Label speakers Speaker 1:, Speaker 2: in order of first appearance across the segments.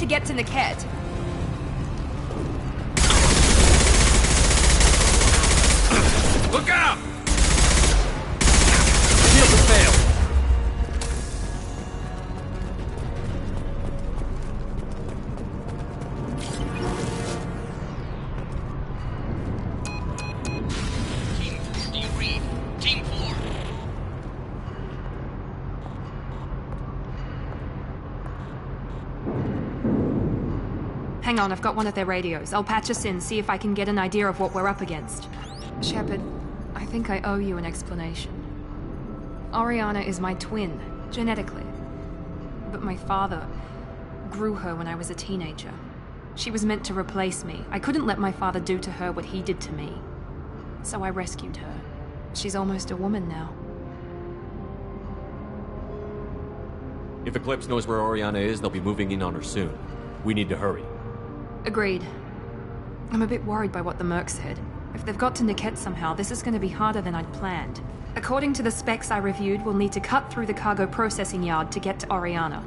Speaker 1: to get to Niket.
Speaker 2: Look out! Shield has failed.
Speaker 3: Team 4, do you read? Team 4.
Speaker 1: Hang on, I've got one of their radios. I'll patch us in, see if I can get an idea of what we're up against. Shepard, I think I owe you an explanation. Oriana is my twin, genetically. But my father grew her when I was a teenager. She was meant to replace me. I couldn't let my father do to her what he did to me. So I rescued her. She's almost a woman now.
Speaker 4: If Eclipse knows where Oriana is, they'll be moving in on her soon. We need to hurry.
Speaker 1: Agreed. I'm a bit worried by what the Merc said. If they've got to Niket somehow, this is going to be harder than I'd planned. According to the specs I reviewed, we'll need to cut through the cargo processing yard to get to Oriana.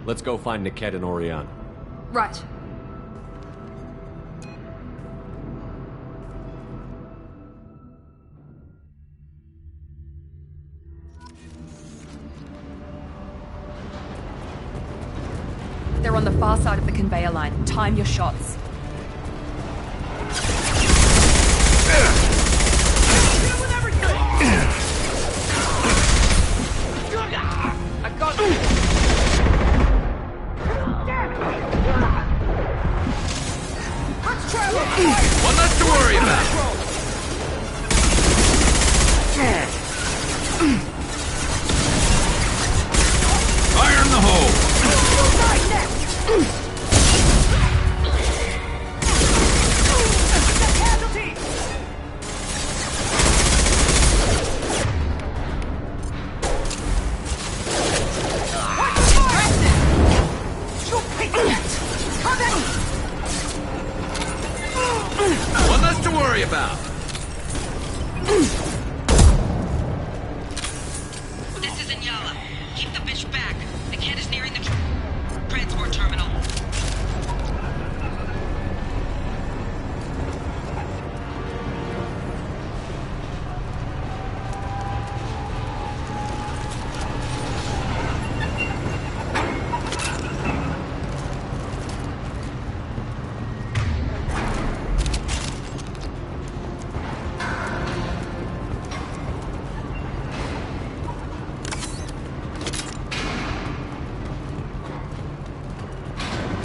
Speaker 4: Let's go find Niket and Oriana.
Speaker 1: Right. They're on the far side of the conveyor line. Time your shots.
Speaker 2: I got you! One less to worry about. Fire in the hole! One less to worry about.
Speaker 3: This is Inyala. Keep the bitch back. The kid is nearing the transport terminal.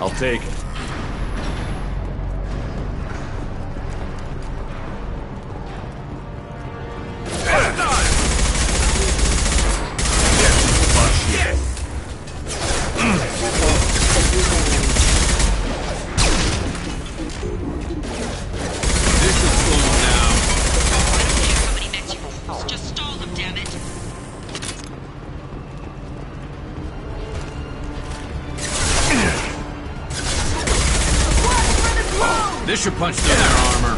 Speaker 4: I'll take it.
Speaker 3: Just stall them, damn it.
Speaker 2: This should punch through their armor.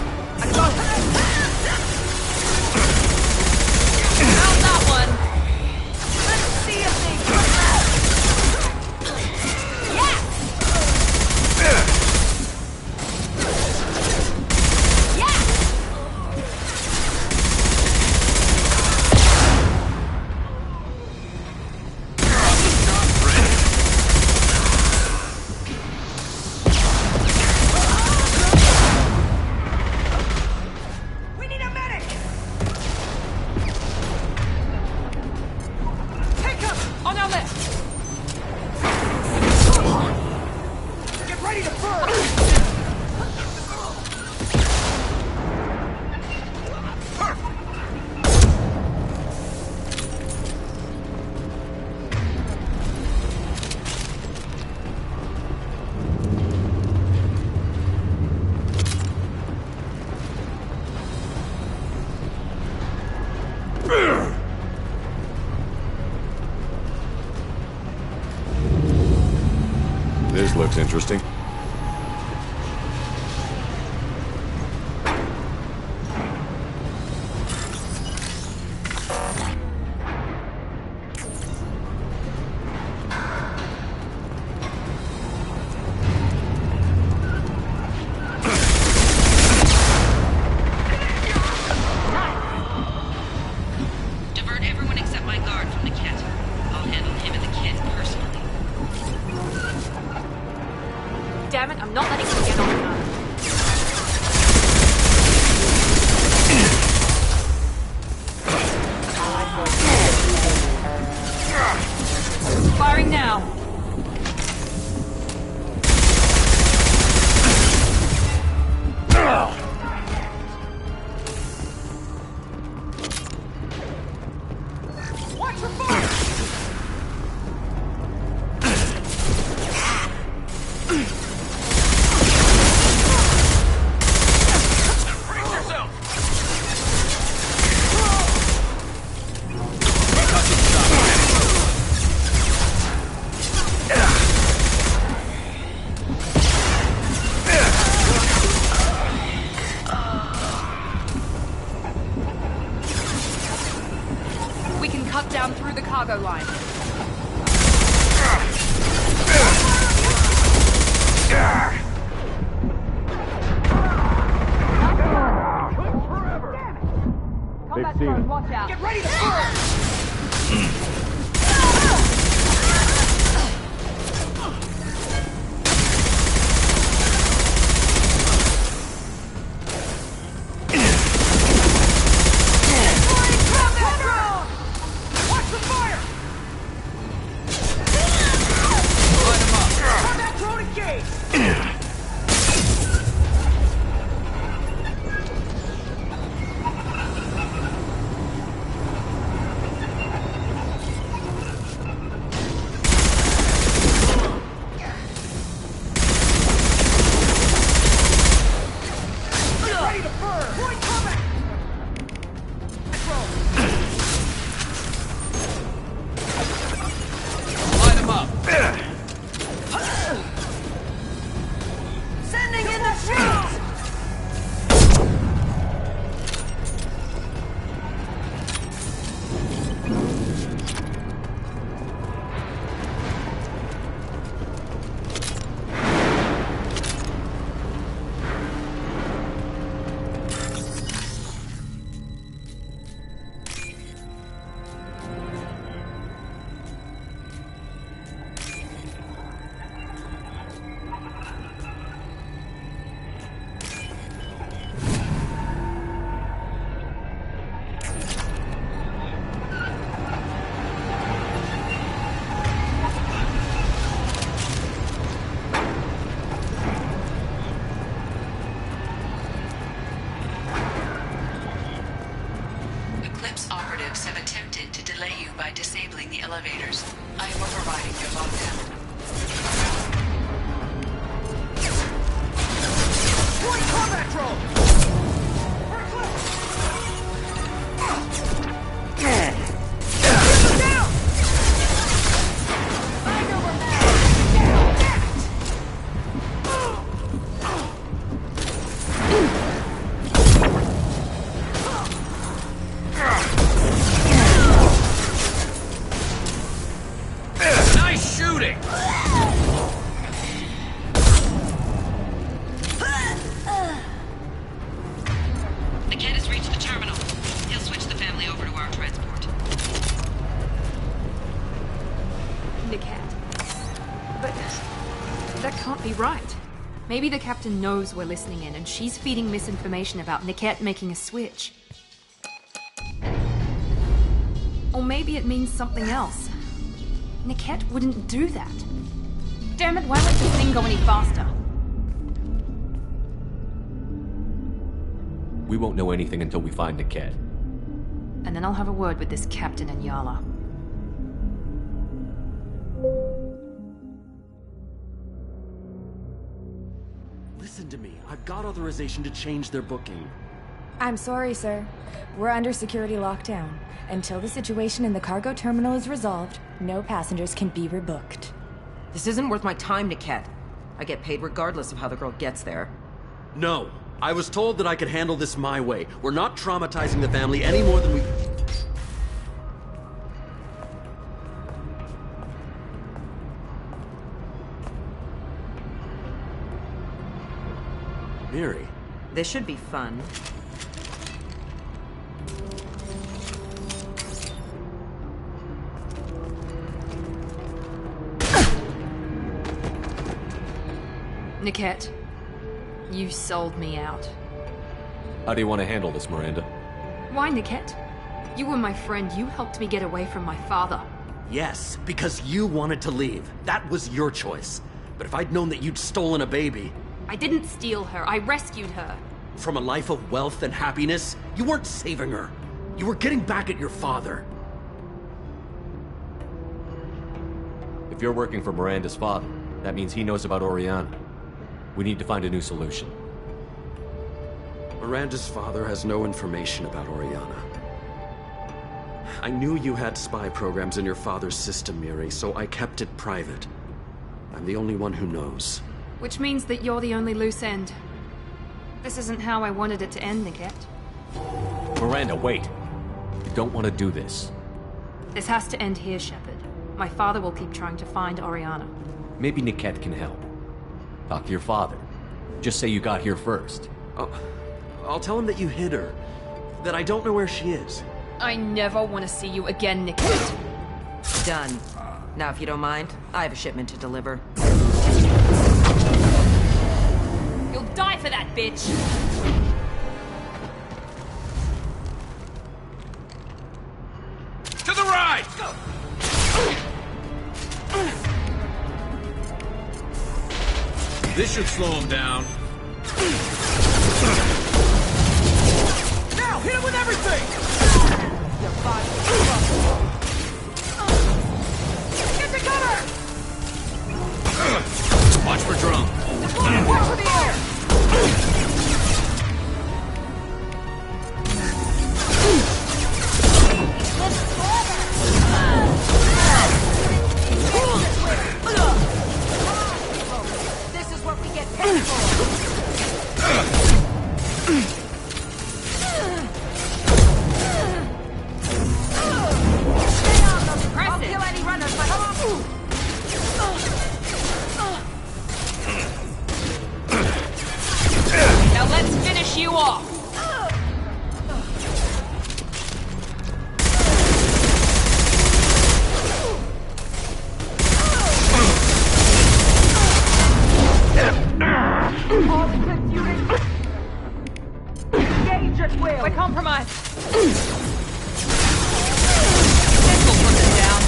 Speaker 1: Found that one. Let's see if they
Speaker 4: This looks interesting.
Speaker 1: planning to get on her. Firing now.
Speaker 5: Watch for fire! Brace yourself!
Speaker 1: We can cut down through the cargo line. Combat drone, watch out.
Speaker 5: Get ready to fire! Watch the fire!
Speaker 2: Light 'em up.
Speaker 5: Combat drone engaged! Get ready to burn! Point combat!
Speaker 2: Light 'em up.
Speaker 5: Sending in the shields!
Speaker 3: Eclipse operatives have attempted to delay you by disabling the elevators. I am overriding your lockdown.
Speaker 5: Point combat drone! Down!
Speaker 2: Nice shooting.
Speaker 3: The kid has reached the terminal. He'll switch the family over to our transport.
Speaker 1: Niket. But that can't be right. Maybe the captain knows we're listening in and she's feeding misinformation about Niket making a switch. Or maybe it means something else. Niket wouldn't do that. Damn it, why let this thing go any faster?
Speaker 4: We won't know anything until we find Niket.
Speaker 1: And then I'll have a word with this captain and Yala.
Speaker 6: Listen to me. I've got authorization to change their booking.
Speaker 7: I'm sorry, sir. We're under security lockdown. Until the situation in the cargo terminal is resolved, no passengers can be rebooked.
Speaker 8: This isn't worth my time, Niket. I get paid regardless of how the girl gets there.
Speaker 6: No. I was told that I could handle this my way. We're not traumatizing the family any more than we... Miri.
Speaker 8: This should be fun.
Speaker 1: Niket, You sold me out.
Speaker 4: How do you want to handle this, Miranda?
Speaker 1: Why, Niket? You were my friend. You helped me get away from my father.
Speaker 6: Yes, because you wanted to leave. That was your choice. But if I'd known that you'd stolen a baby...
Speaker 1: I didn't steal her. I rescued her.
Speaker 6: From a life of wealth and happiness, you weren't saving her. You were getting back at your father.
Speaker 4: If you're working for Miranda's father, that means he knows about Oriana. We need to find a new solution.
Speaker 6: Miranda's father has no information about Oriana. I knew you had spy programs in your father's system, Miri, so I kept it private. I'm the only one who knows.
Speaker 1: Which means that you're the only loose end. This isn't how I wanted it to end, Niket.
Speaker 4: Miranda, wait! You don't want to do this.
Speaker 1: This has to end here, Shepard. My father will keep trying to find Oriana.
Speaker 4: Maybe Niket can help. Talk to your father. Just say you got here first.
Speaker 6: I'll tell him that you hid her. That I don't know where she is.
Speaker 1: I never want to see you again, Niket.
Speaker 8: Done. Now, if you don't mind, I have a shipment to deliver.
Speaker 1: You'll die for that, bitch!
Speaker 2: To the right! This should slow him down.
Speaker 5: Now, hit him with everything! Get to cover!
Speaker 2: Watch for drum.
Speaker 5: Watch for the air!
Speaker 8: This is what we get paid for. I'll kill any runners myself.
Speaker 1: Now let's finish you off!
Speaker 5: Engage at will!
Speaker 1: We're compromised! This will put them down.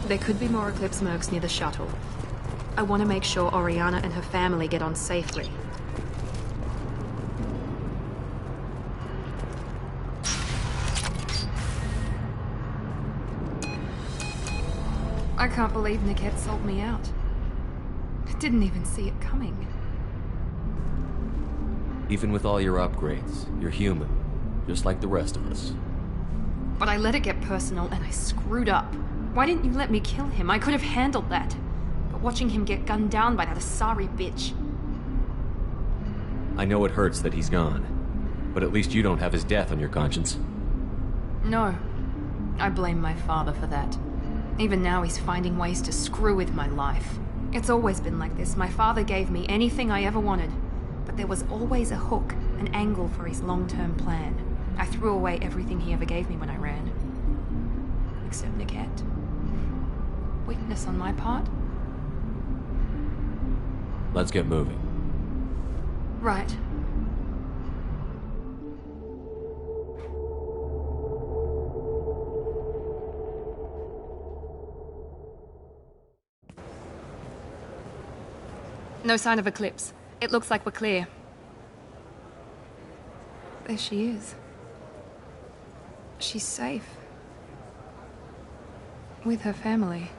Speaker 1: There could be more Eclipse mercs near the shuttle. I want to make sure Oriana and her family get on safely. I can't believe Niket sold me out. I didn't even see it coming.
Speaker 4: Even with all your upgrades, you're human, just like the rest of us.
Speaker 1: But I let it get personal and I screwed up. Why didn't you let me kill him? I could have handled that. But watching him get gunned down by that Asari bitch...
Speaker 4: I know it hurts that he's gone, but at least you don't have his death on your conscience.
Speaker 1: No. I blame my father for that. Even now he's finding ways to screw with my life. It's always been like this. My father gave me anything I ever wanted. But there was always a hook, an angle for his long-term plan. I threw away everything he ever gave me when I ran. Except Niket. Weakness on my part?
Speaker 4: Let's get moving.
Speaker 1: Right. No sign of Eclipse. It looks like we're clear. There she is. She's safe. With her family.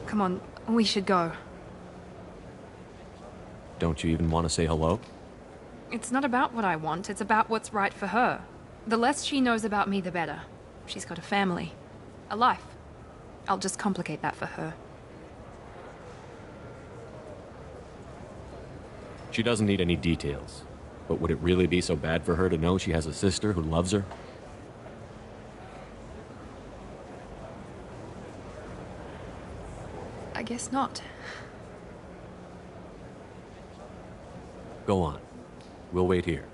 Speaker 1: Come on, we should go.
Speaker 4: Don't you even want to say hello?
Speaker 1: It's not about what I want, it's about what's right for her. The less she knows about me, the better. She's got a family. A life. I'll just complicate that for her.
Speaker 4: She doesn't need any details. But would it really be so bad for her to know she has a sister who loves her?
Speaker 1: I guess not.
Speaker 4: Go on. We'll wait here.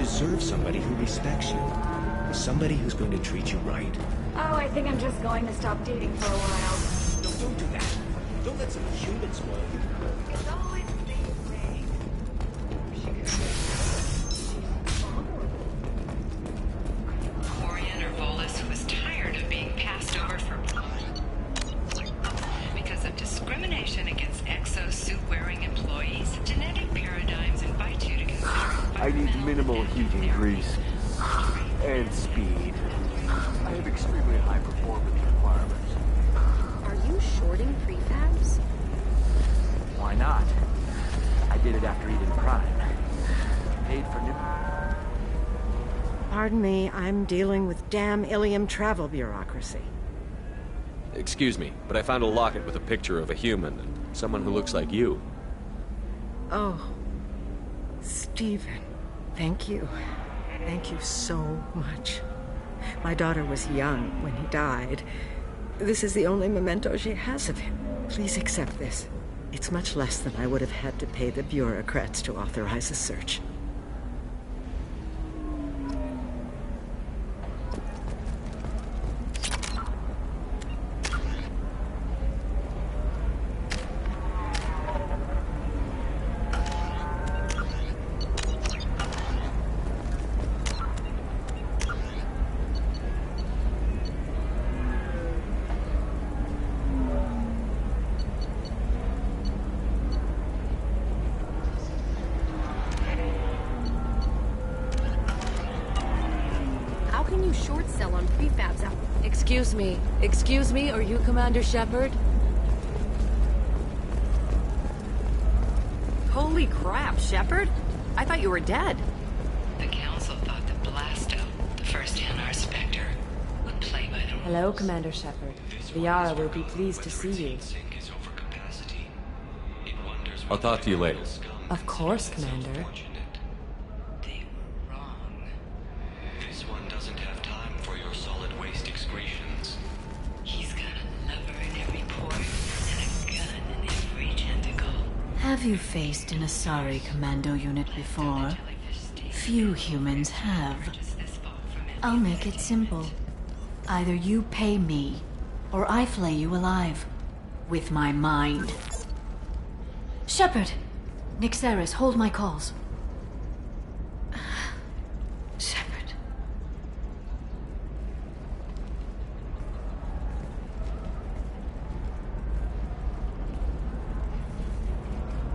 Speaker 9: deserve somebody who respects you. Somebody who's going to treat you right.
Speaker 7: Oh, I think I'm just going to stop dating for a while.
Speaker 9: No, don't do that. Don't let some human spoil you.
Speaker 7: It's always the same thing.
Speaker 3: Orion Volus was tired of being passed over for because of discrimination against exosuit-wearing employees. Genetic paradigms invite you to consider.
Speaker 10: I need minimal heating grease and speed. I have extremely high performance requirements.
Speaker 11: Are you shorting prefabs?
Speaker 10: Why not? I did it after Eden Prime. Paid for new...
Speaker 8: Pardon me, I'm dealing with damn Ilium travel bureaucracy.
Speaker 4: Excuse me, but I found a locket with a picture of a human and someone who looks like you.
Speaker 8: Oh, Stephen, thank you. Thank you so much. My daughter was young when he died. This is the only memento she has of him. Please accept this. It's much less than I would have had to pay the bureaucrats to authorize a search.
Speaker 11: Short sell on prefabs out.
Speaker 12: Excuse me, are you Commander Shepard?
Speaker 11: Holy crap, Shepard? I thought you were dead.
Speaker 3: The Council thought the Blasto, the first NR Spectre, would play by the rules.
Speaker 12: Hello, Commander Shepard. Liara will be pleased to see you.
Speaker 4: I'll talk to you later.
Speaker 12: Of course, Commander.
Speaker 13: Have you faced an Asari commando unit before? Few humans have. I'll make it simple. Either you pay me, or I flay you alive. With my mind. Shepard! Nixeris, hold my calls.
Speaker 8: Shepard.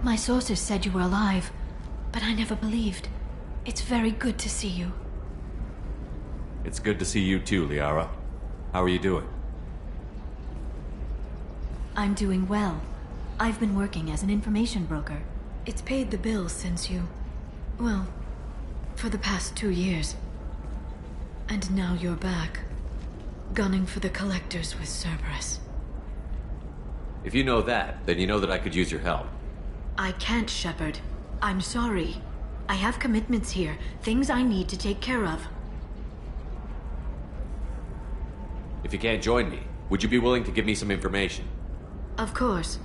Speaker 13: My sources said you were alive, but I never believed. It's very good to see you.
Speaker 4: It's good to see you too, Liara. How are you doing?
Speaker 13: I'm doing well. I've been working as an information broker. It's paid the bills since you... well, for the past 2 years. And now you're back, gunning for the Collectors with Cerberus.
Speaker 4: If you know that, then you know that I could use your help.
Speaker 13: I can't, Shepard. I'm sorry. I have commitments here, things I need to take care of.
Speaker 4: If you can't join me, would you be willing to give me some information?
Speaker 13: Of course.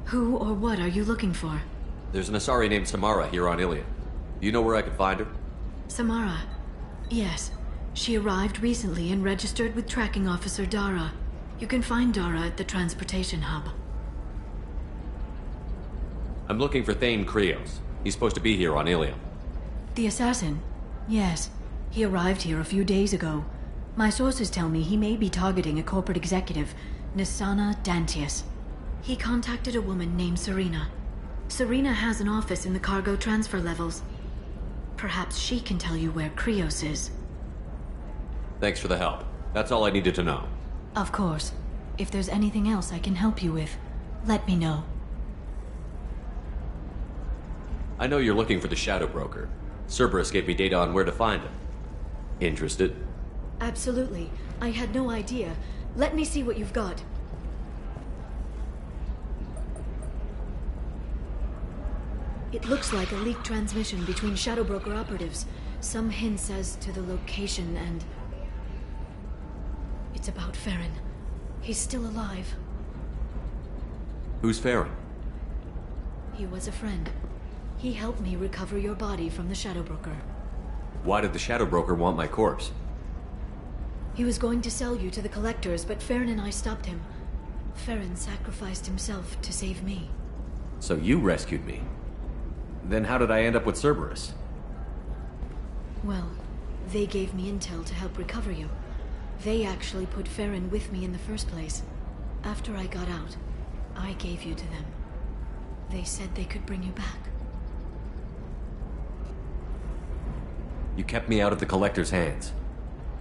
Speaker 13: Who or what are you looking for?
Speaker 4: There's an Asari named Samara here on Ilion. Do you know where I could find her?
Speaker 13: Samara. Yes. She arrived recently and registered with Tracking Officer Dara. You can find Dara at the transportation hub.
Speaker 4: I'm looking for Thane Krios. He's supposed to be here on Ilium.
Speaker 13: The assassin? Yes. He arrived here a few days ago. My sources tell me he may be targeting a corporate executive, Nisana Dantius. He contacted a woman named Serena. Serena has an office in the cargo transfer levels. Perhaps she can tell you where Krios is.
Speaker 4: Thanks for the help. That's all I needed to know.
Speaker 13: Of course. If there's anything else I can help you with, let me know.
Speaker 4: I know you're looking for the Shadow Broker. Cerberus gave me data on where to find him. Interested?
Speaker 13: Absolutely. I had no idea. Let me see what you've got. It looks like a leaked transmission between Shadow Broker operatives. Some hints as to the location and... It's about Farron. He's still alive.
Speaker 4: Who's Farron?
Speaker 13: He was a friend. He helped me recover your body from the Shadow Broker.
Speaker 4: Why did the Shadow Broker want my corpse?
Speaker 13: He was going to sell you to the Collectors, but Farron and I stopped him. Farron sacrificed himself to save me.
Speaker 4: So you rescued me. Then how did I end up with Cerberus?
Speaker 13: Well, they gave me intel to help recover you. They actually put Farron with me in the first place. After I got out, I gave you to them. They said they could bring you back.
Speaker 4: You kept me out of the Collector's hands.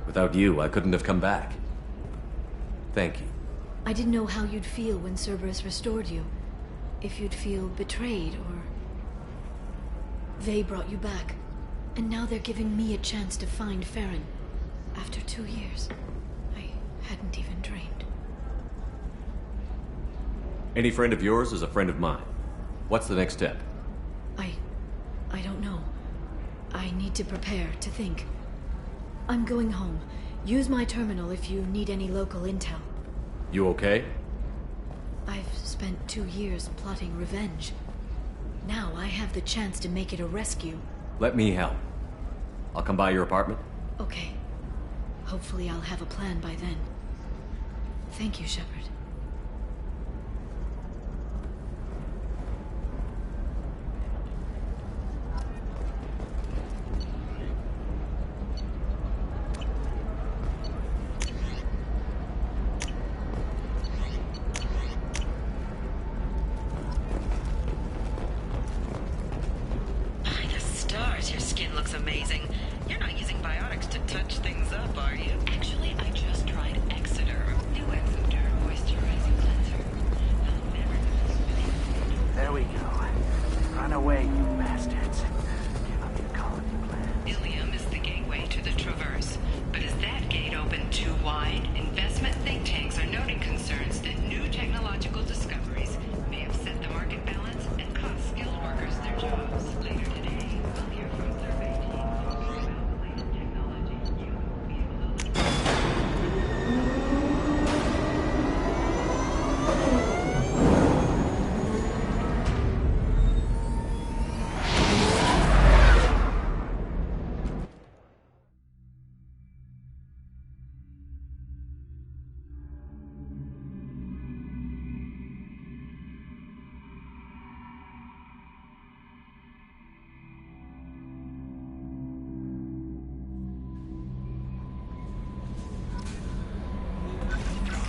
Speaker 4: Without you, I couldn't have come back. Thank you.
Speaker 13: I didn't know how you'd feel when Cerberus restored you. If you'd feel betrayed, or... They brought you back. And now they're giving me a chance to find Farron. After 2 years, I hadn't even dreamed.
Speaker 4: Any friend of yours is a friend of mine. What's the next step?
Speaker 13: I don't know. I need to prepare, to think. I'm going home. Use my terminal if you need any local intel.
Speaker 4: You okay?
Speaker 13: I've spent 2 years plotting revenge. Now I have the chance to make it a rescue.
Speaker 4: Let me help. I'll come by your apartment.
Speaker 13: Okay. Hopefully I'll have a plan by then. Thank you, Shepard.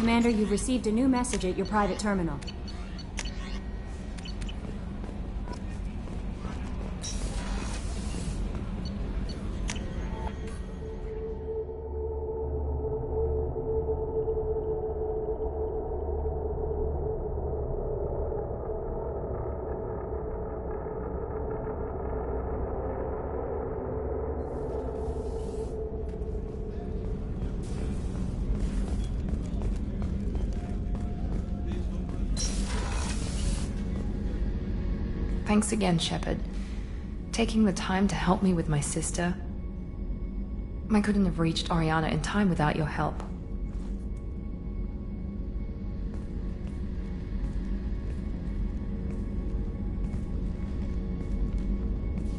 Speaker 14: Commander, you've received a new message at your private terminal.
Speaker 1: Thanks again, Shepard. Taking the time to help me with my sister. I couldn't have reached Oriana in time without your help.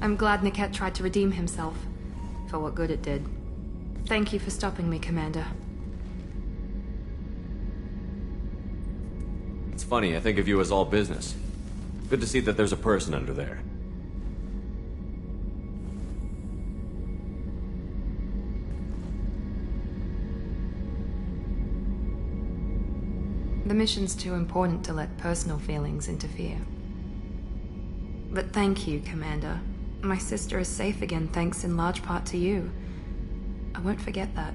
Speaker 1: I'm glad Niket tried to redeem himself, for what good it did. Thank you for stopping me, Commander.
Speaker 4: It's funny, I think of you as all business. Good to see that there's a person under there.
Speaker 1: The mission's too important to let personal feelings interfere. But thank you, Commander. My sister is safe again thanks in large part to you. I won't forget that.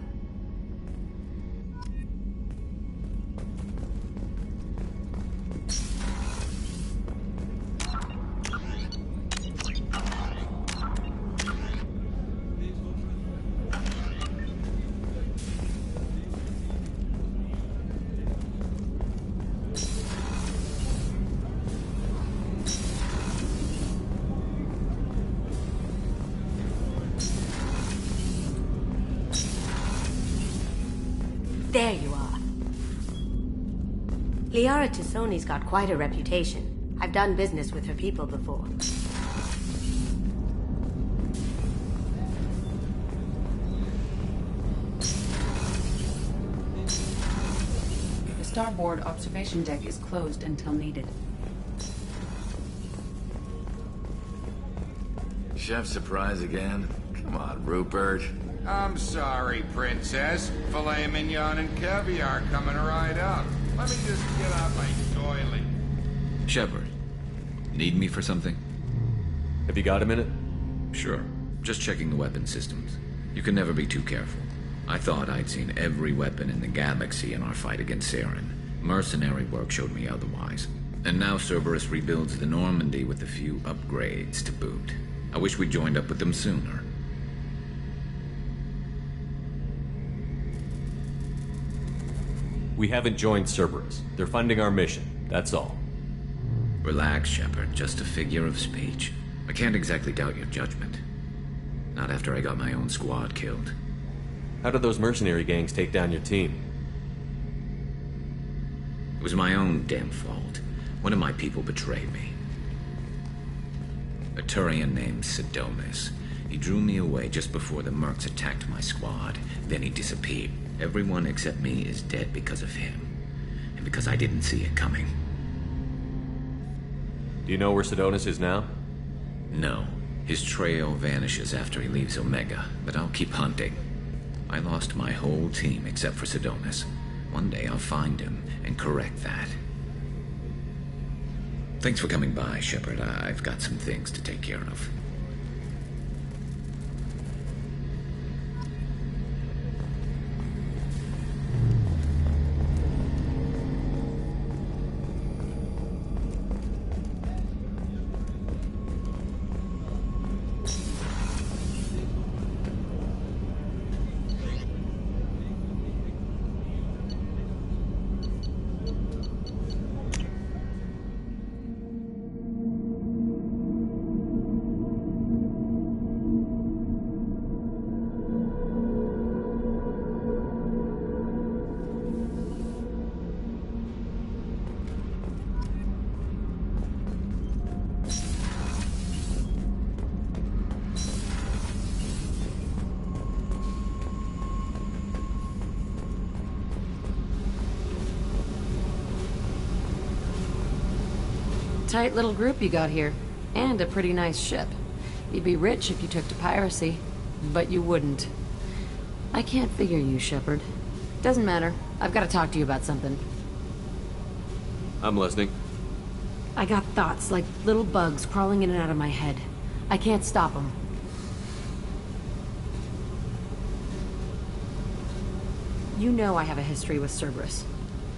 Speaker 15: There you are. Liara T'Soni's got quite a reputation. I've done business with her people before.
Speaker 3: The starboard observation deck is closed until needed.
Speaker 2: Chef surprise again? Come on, Rupert.
Speaker 16: I'm sorry, Princess. Filet mignon and caviar coming right up. Let me just get out my doily.
Speaker 2: Shepard, need me for something?
Speaker 4: Have you got a minute?
Speaker 2: Sure. Just checking the weapon systems. You can never be too careful. I thought I'd seen every weapon in the galaxy in our fight against Saren. Mercenary work showed me otherwise. And now Cerberus rebuilds the Normandy with a few upgrades to boot. I wish we'd joined up with them sooner.
Speaker 4: We haven't joined Cerberus. They're funding our mission, that's all.
Speaker 2: Relax, Shepard. Just a figure of speech. I can't exactly doubt your judgment. Not after I got my own squad killed.
Speaker 4: How did those mercenary gangs take down your team?
Speaker 2: It was my own damn fault. One of my people betrayed me. A Turian named Sidonis. He drew me away just before the Mercs attacked my squad. Then he disappeared. Everyone except me is dead because of him. And because I didn't see it coming.
Speaker 4: Do you know where Sidonis is now?
Speaker 2: No. His trail vanishes after he leaves Omega, but I'll keep hunting. I lost my whole team except for Sidonis. One day I'll find him and correct that. Thanks for coming by, Shepard. I've got some things to take care of.
Speaker 11: Tight little group you got here. And a pretty nice ship. You'd be rich if you took to piracy. But you wouldn't. I can't figure you, Shepard. Doesn't matter. I've got to talk to you about something.
Speaker 4: I'm listening.
Speaker 11: I got thoughts like little bugs crawling in and out of my head. I can't stop them. You know I have a history with Cerberus.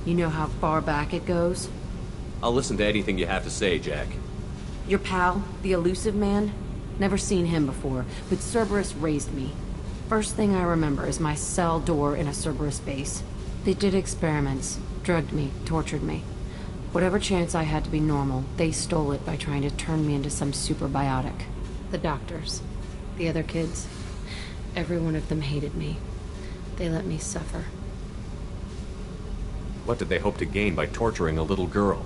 Speaker 11: You know how far back it goes?
Speaker 4: I'll listen to anything you have to say, Jack.
Speaker 11: Your pal, the elusive man? Never seen him before, but Cerberus raised me. First thing I remember is my cell door in a Cerberus base. They did experiments, drugged me, tortured me. Whatever chance I had to be normal, they stole it by trying to turn me into some super biotic. The doctors, the other kids, every one of them hated me. They let me suffer.
Speaker 4: What did they hope to gain by torturing a little girl?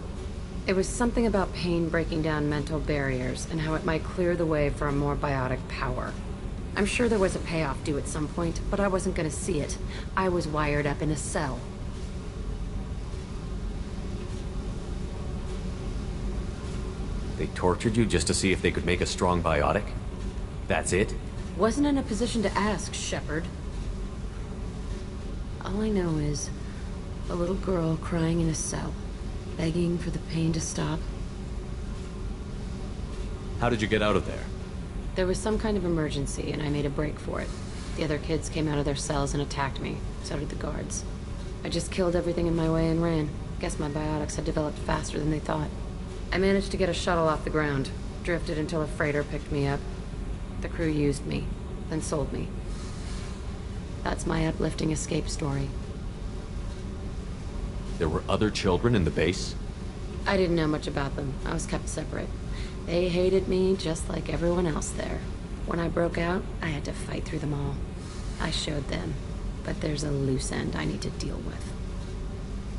Speaker 11: It was something about pain breaking down mental barriers and how it might clear the way for a more biotic power. I'm sure there was a payoff due at some point, but I wasn't gonna see it. I was wired up in a cell.
Speaker 4: They tortured you just to see if they could make a strong biotic? That's it?
Speaker 11: Wasn't in a position to ask, Shepard. All I know is a little girl crying in a cell, begging for the pain to stop.
Speaker 4: How did you get out of there?
Speaker 11: There was some kind of emergency, and I made a break for it. The other kids came out of their cells and attacked me. So did the guards. I just killed everything in my way and ran. Guess my biotics had developed faster than they thought. I managed to get a shuttle off the ground. Drifted until a freighter picked me up. The crew used me, then sold me. That's my uplifting escape story.
Speaker 4: There were other children in the base?
Speaker 11: I didn't know much about them. I was kept separate. They hated me just like everyone else there. When I broke out, I had to fight through them all. I showed them, but there's a loose end I need to deal with.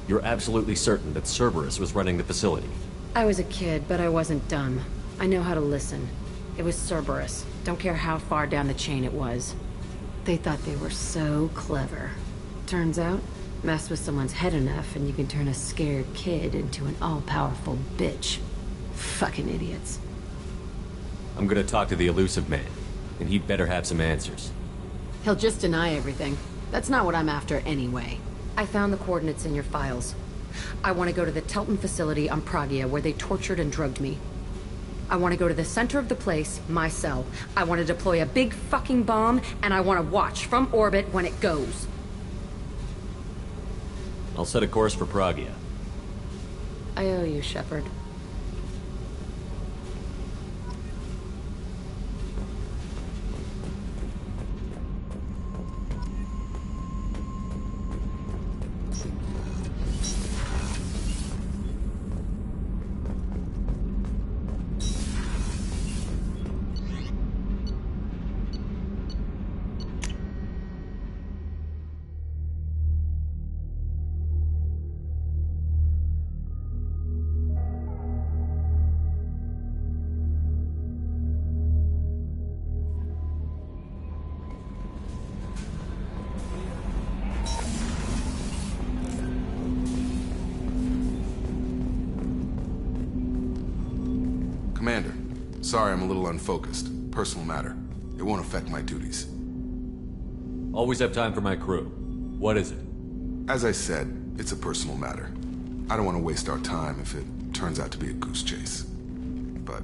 Speaker 4: You're absolutely certain that Cerberus was running the facility?
Speaker 11: I was a kid, but I wasn't dumb. I know how to listen. It was Cerberus. Don't care how far down the chain it was. They thought they were so clever. Turns out, mess with someone's head enough and you can turn a scared kid into an all-powerful bitch. Fucking idiots.
Speaker 4: I'm gonna talk to the elusive man, and he'd better have some answers.
Speaker 11: He'll just deny everything. That's not what I'm after anyway. I found the coordinates in your files. I want to go to the Telton facility on Pragia where they tortured and drugged me. I want to go to the center of the place, my cell. I want to deploy a big fucking bomb, and I want to watch from orbit when it goes.
Speaker 4: I'll set a course for Pragia.
Speaker 11: I owe you, Shepard.
Speaker 17: Commander, sorry I'm a little unfocused. Personal matter. It won't affect my duties.
Speaker 4: Always have time for my crew. What is it?
Speaker 17: As I said, it's a personal matter. I don't want to waste our time if it turns out to be a goose chase. But...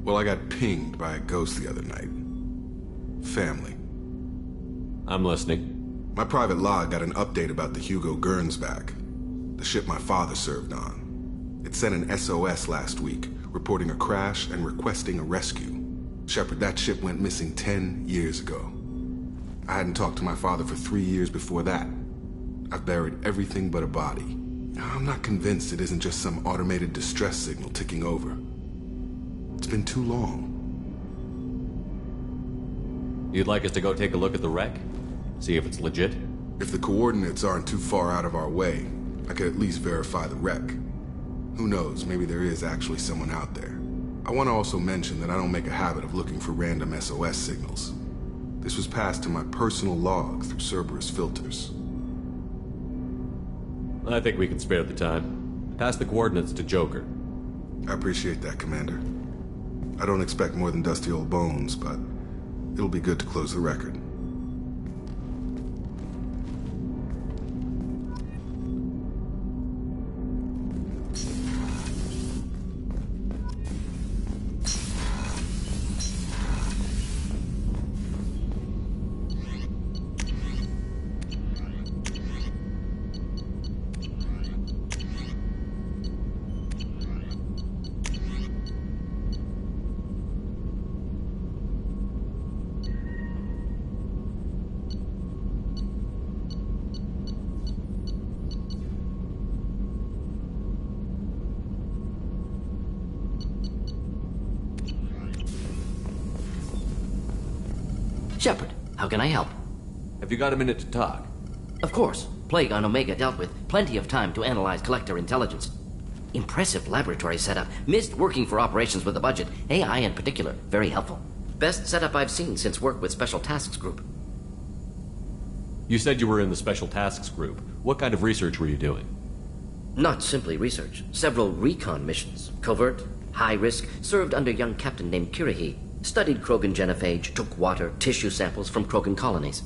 Speaker 17: well, I got pinged by a ghost the other night. Family.
Speaker 4: I'm listening.
Speaker 17: My private log got an update about the Hugo Gernsback, the ship my father served on. It sent an SOS last week, reporting a crash and requesting a rescue. Shepard, that ship went missing 10 years ago. I hadn't talked to my father for 3 years before that. I've buried everything but a body. I'm not convinced it isn't just some automated distress signal ticking over. It's been too long.
Speaker 4: You'd like us to go take a look at the wreck? See if it's legit?
Speaker 17: If the coordinates aren't too far out of our way, I could at least verify the wreck. Who knows, maybe there is actually someone out there. I want to also mention that I don't make a habit of looking for random SOS signals. This was passed to my personal log through Cerberus filters.
Speaker 4: I think we can spare the time. Pass the coordinates to Joker.
Speaker 17: I appreciate that, Commander. I don't expect more than dusty old bones, but it'll be good to close the record.
Speaker 18: Shepard, how can I help?
Speaker 4: Have you got a minute to talk?
Speaker 18: Of course. Plague on Omega dealt with. Plenty of time to analyze Collector intelligence. Impressive laboratory setup. Missed working for operations with a budget. AI in particular. Very helpful. Best setup I've seen since work with Special Tasks Group.
Speaker 4: You said you were in the Special Tasks Group. What kind of research were you doing?
Speaker 18: Not simply research. Several recon missions. Covert, high risk, served under a young captain named Kirrahe. Studied Krogan genophage, took water, tissue samples from Krogan colonies.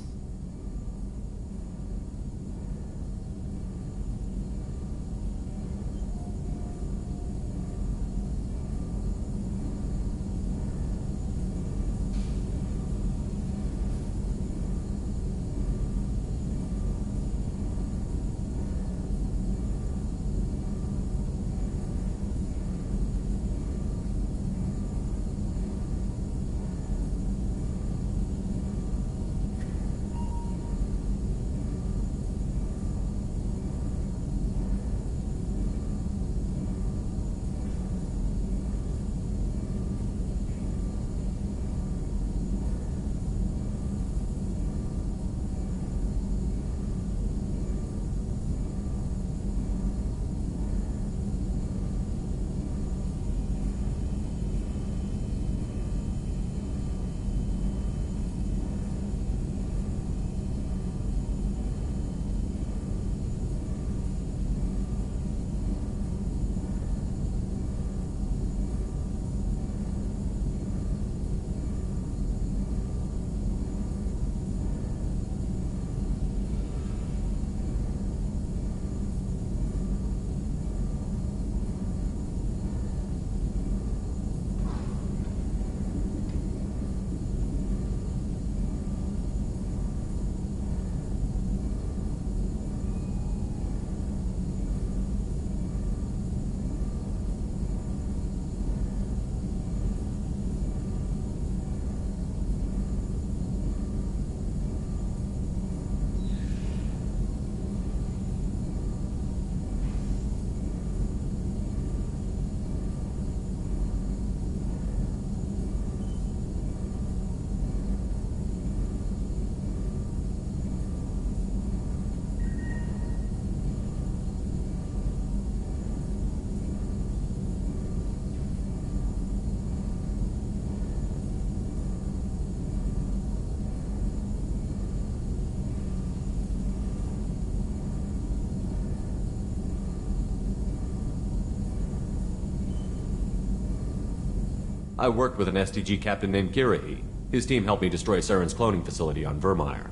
Speaker 4: I worked with an STG captain named Kirrahe. His team helped me destroy Saren's cloning facility on Virmire.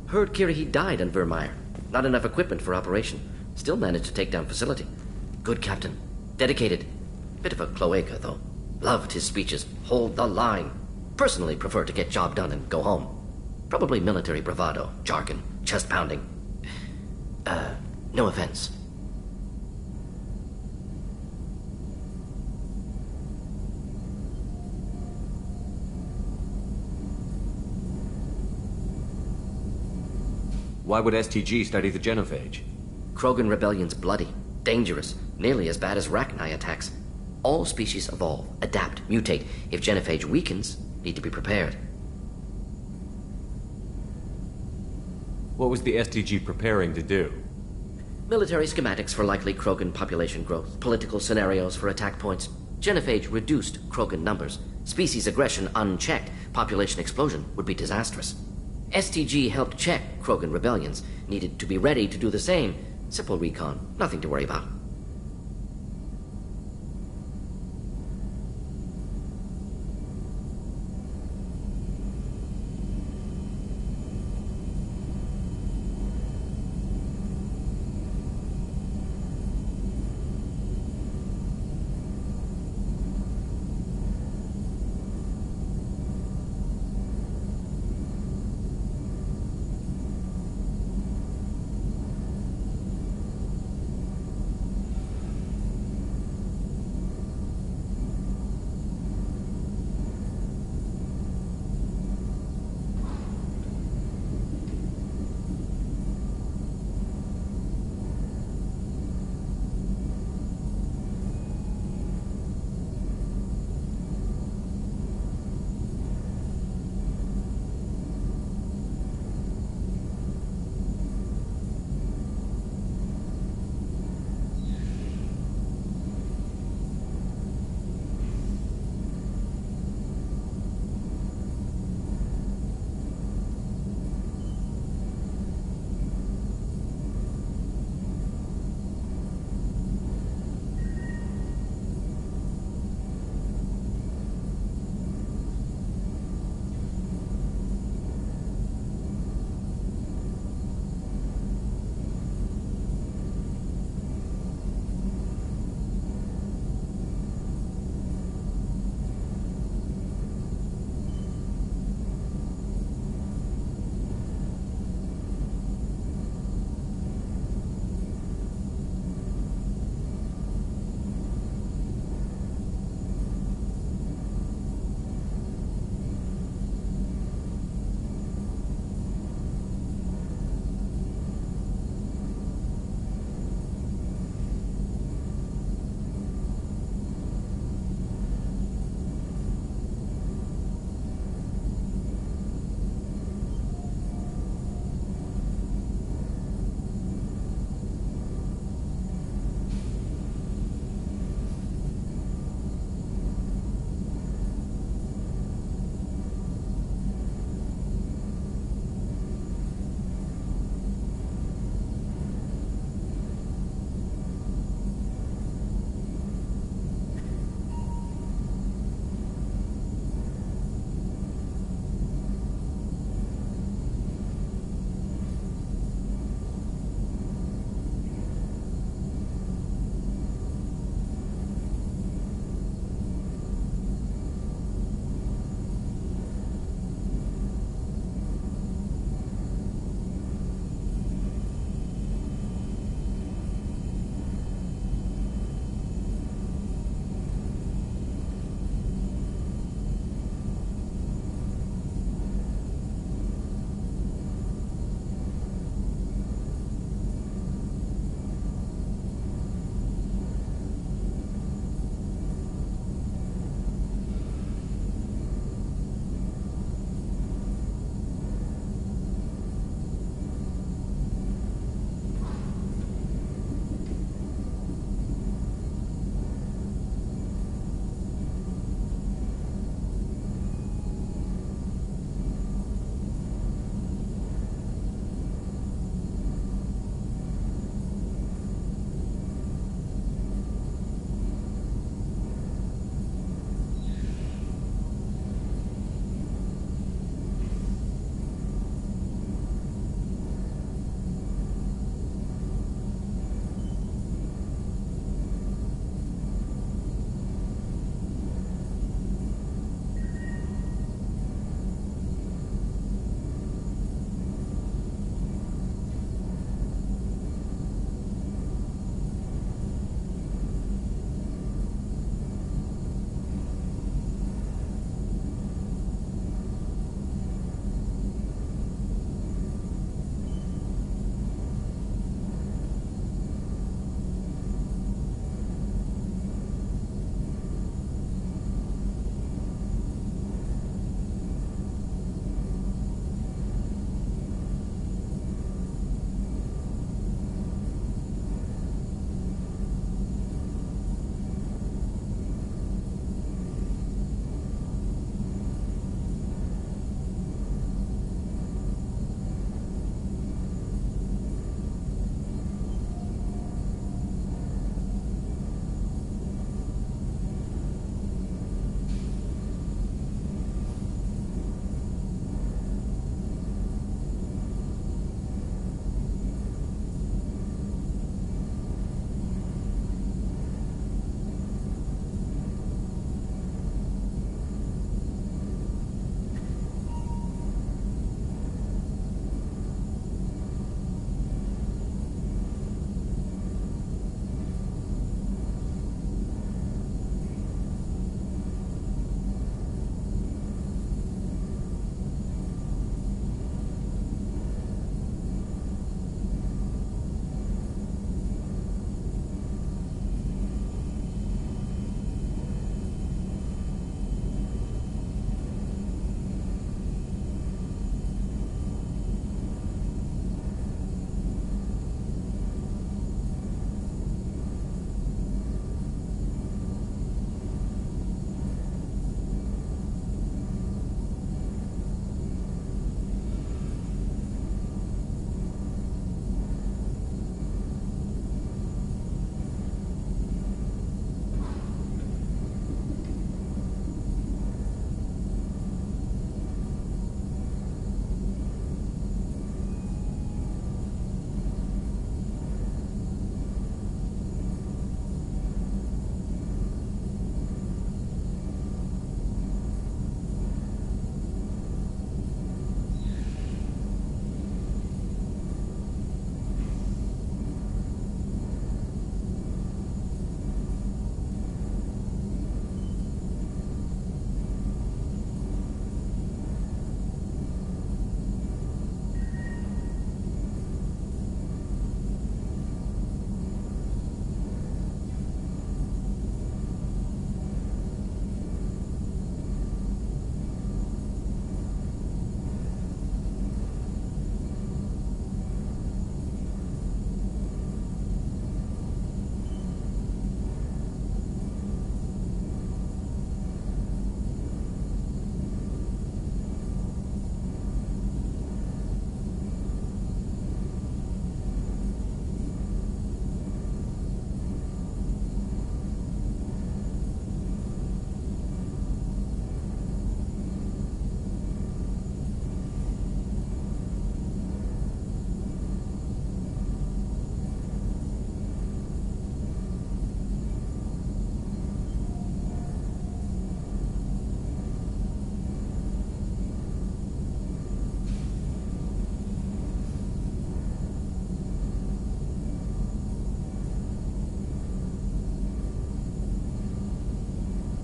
Speaker 18: Heard Kirrahe died on Virmire. Not enough equipment for operation. Still managed to take down facility. Good captain. Dedicated. Bit of a cloaca, though. Loved his speeches. Hold the line. Personally prefer to get job done and go home. Probably military bravado, jargon, chest pounding. No offense.
Speaker 4: Why would STG study the genophage?
Speaker 18: Krogan rebellion's bloody, dangerous, nearly as bad as Rachni attacks. All species evolve, adapt, mutate. If genophage weakens, need to be prepared.
Speaker 4: What was the STG preparing to do?
Speaker 18: Military schematics for likely Krogan population growth, political scenarios for attack points. Genophage reduced Krogan numbers. Species aggression unchecked, population explosion would be disastrous. STG helped check Krogan rebellions, needed to be ready to do the same. Simple recon, nothing to worry about.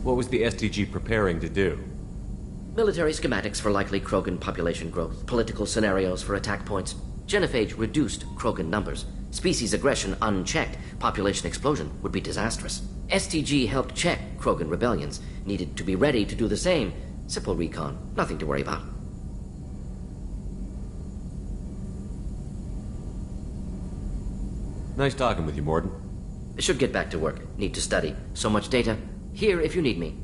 Speaker 4: What was the STG preparing to do?
Speaker 18: Military schematics for likely Krogan population growth, political scenarios for attack points. Genophage reduced Krogan numbers. Species aggression unchecked, population explosion would be disastrous. STG helped check Krogan rebellions, needed to be ready to do the same. Simple recon, nothing to worry about.
Speaker 4: Nice talking with you, Mordin.
Speaker 18: I should get back to work. Need to study. So much data. Here if you need me.